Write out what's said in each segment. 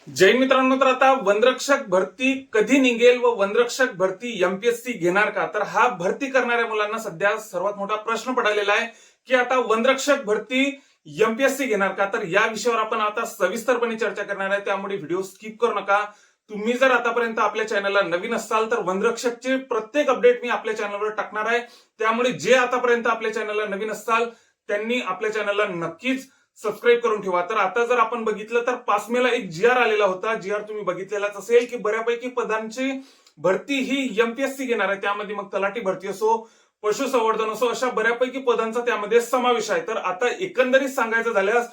जय मित्रांनो, तर आता वनरक्षक भरती कधी निघेल व वनरक्षक भरती एमपीएससी घेणार का? तर हा भरती करणाऱ्या मुलांना सध्या सर्वात मोठा प्रश्न पडलेला आहे की आता वनरक्षक भरती एमपीएससी घेणार का? तर या विषयावर आपण आता सविस्तरपणे चर्चा करणार आहे, त्यामुळे व्हिडिओ स्किप करू नका. तुम्ही जर आतापर्यंत आपल्या चॅनलला नवीन असाल तर वनरक्षकचे प्रत्येक अपडेट मी आपल्या चॅनलवर टाकणार आहे, त्यामुळे जे आतापर्यंत आपल्या चॅनलला नवीन असाल त्यांनी आपल्या चॅनलला नक्कीच सबस्क्राईब करून ठेवा. तर आता जर आपण बघितलं तर 5 मेला एक जीआर आलेला होता. जीआर तुम्ही बघितलेलाच असेल की बऱ्यापैकी पदांची भरती ही एमपीएससी घेणार आहे. त्यामध्ये मग तलाठी भरती असो, पशुसंवर्धन असो, अशा बऱ्यापैकी पदांचा त्यामध्ये समावेश आहे. तर आता एकंदरीत सांगायचं झाल्यास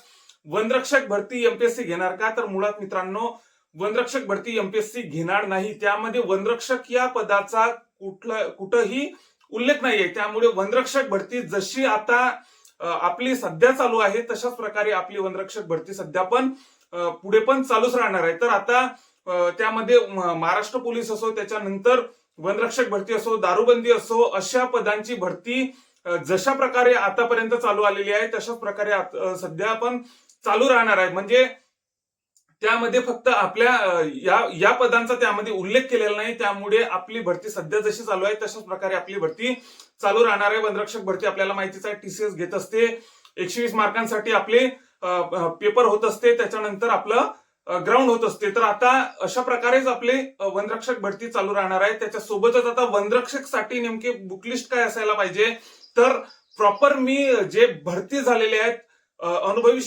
वनरक्षक भरती एमपीएससी घेणार का? तर मुळात मित्रांनो, वनरक्षक भरती एमपीएससी घेणार नाही. त्यामध्ये वनरक्षक या पदाचा कुठंही उल्लेख नाहीये. त्यामुळे वनरक्षक भरती जशी आता आपली सध्या चालू आहे तशाच प्रकारे आपली वनरक्षक भरती सध्या पण पुढे पण चालूच राहणार आहे. तर आता त्यामध्ये महाराष्ट्र पोलीस असो, त्याच्यानंतर वनरक्षक भरती असो, दारूबंदी असो, अशा पदांची भरती जशा प्रकारे आतापर्यंत चालू आलेली आहे तशाच प्रकारे सध्या पण चालू राहणार आहे. म्हणजे त्यामध्ये फक्त आपल्या या पदांचा त्यामध्ये उल्लेख केलेला नाही. त्यामुळे आपली भरती सध्या जशी चालू आहे तशाच प्रकारे आपली भरती चालू राहणार आहे. वनरक्षक भरती आपल्याला माहितीच आहे, टीसीएस घेत असते. 120 मार्कांसाठी आपले पेपर होत असते, त्याच्यानंतर आपलं ग्राउंड होत असते. तर आता अशा प्रकारेच आपले वनरक्षक भरती चालू राहणार आहे. त्याच्यासोबतच आता वनरक्षक साठी नेमके बुकलिस्ट काय असायला पाहिजे, तर प्रॉपर मी जे भरती झालेले आहेत अनुभवी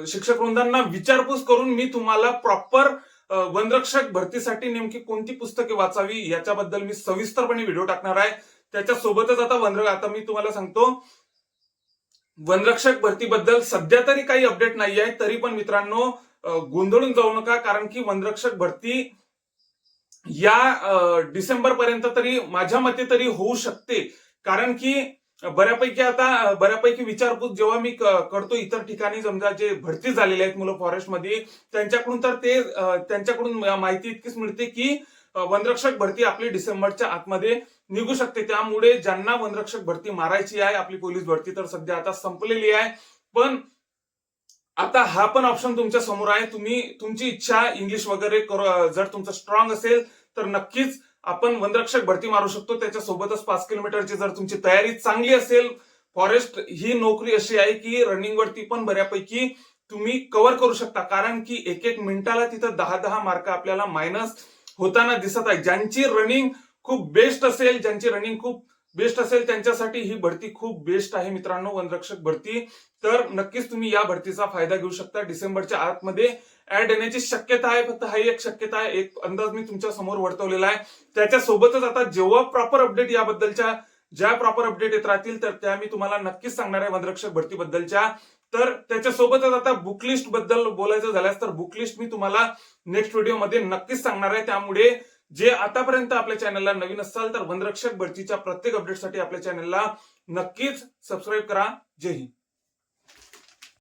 शिक्षक वृंदांना विचारपूस करून मी तुम्हाला प्रॉपर वनरक्षक भरतीसाठी नेमकी कोणती पुस्तके वाचावी याच्याबद्दल मी सविस्तरपणे व्हिडिओ टाकणार आहे. त्याच्यासोबतच आता मी तुम्हाला सांगतो, वनरक्षक भरतीबद्दल सध्या तरी काही अपडेट नाही आहे. तरी पण मित्रांनो, गोंधळून जाऊ नका, कारण की वनरक्षक भरती या डिसेंबर पर्यंत तरी माझ्या मते तरी होऊ शकते. कारण की बऱ्यापैकी विचारपूस जेव्हा मी करतो इतर ठिकाणी, समजा जे भरती झालेले आहेत मुलं फॉरेस्टमध्ये, त्यांच्याकडून माहिती इतकीच मिळते की वनरक्षक भरती आपली डिसेंबरच्या आतमध्ये निघू शकते. त्यामुळे ज्यांना वनरक्षक भरती मारायची आहे, आपली पोलीस भरती तर सध्या आता संपलेली आहे, पण आता हा पण ऑप्शन तुमच्या समोर आहे. तुम्ही तुमची इच्छा इंग्लिश वगैरे जर तुमचं स्ट्रॉंग असेल तर नक्कीच आपण वनरक्षक भरती मारू शकतो. त्याच्यासोबतच 5 किलोमीटरची जर तुमची तयारी चांगली असेल, फॉरेस्ट ही नोकरी अशी आहे की रनिंग वरती पण बऱ्यापैकी तुम्ही कव्हर करू शकता, कारण की एक एक मिनिटाला तिथं 10-10 मार्क आपल्याला मायनस होताना दिसत आहे. ज्यांची रनिंग खूप बेस्ट असेल त्यांच्यासाठी ही भरती खूप बेस्ट आहे मित्रांनो, वनरक्षक भरती. तर नक्कीच तुम्ही या भरतीचा फायदा घेऊ शकता. डिसेंबरच्या आतमध्ये ऍड येण्याची शक्यता आहे. फक्त हा एक शक्यता आहे, एक अंदाज मी तुमच्या समोर वर्तवलेला आहे. त्याच्यासोबतच आता जेव्हा प्रॉपर अपडेट याबद्दलच्या ज्या प्रॉपर अपडेट येत राहतील तर त्या मी तुम्हाला नक्कीच सांगणार आहे वनरक्षक भरतीबद्दलच्या. तर त्याच्यासोबतच आता बुकलिस्ट बद्दल बोलायचं झाल्यास तर बुकलिस्ट मी तुम्हाला नेक्स्ट व्हिडिओमध्ये नक्कीच सांगणार आहे. त्यामुळे जे आतापर्यंत आपल्या चॅनलला नवीन असाल तर वनरक्षक भरतीच्या प्रत्येक अपडेटसाठी आपल्या चॅनलला नक्कीच सबस्क्राईब करा. जय हिंद.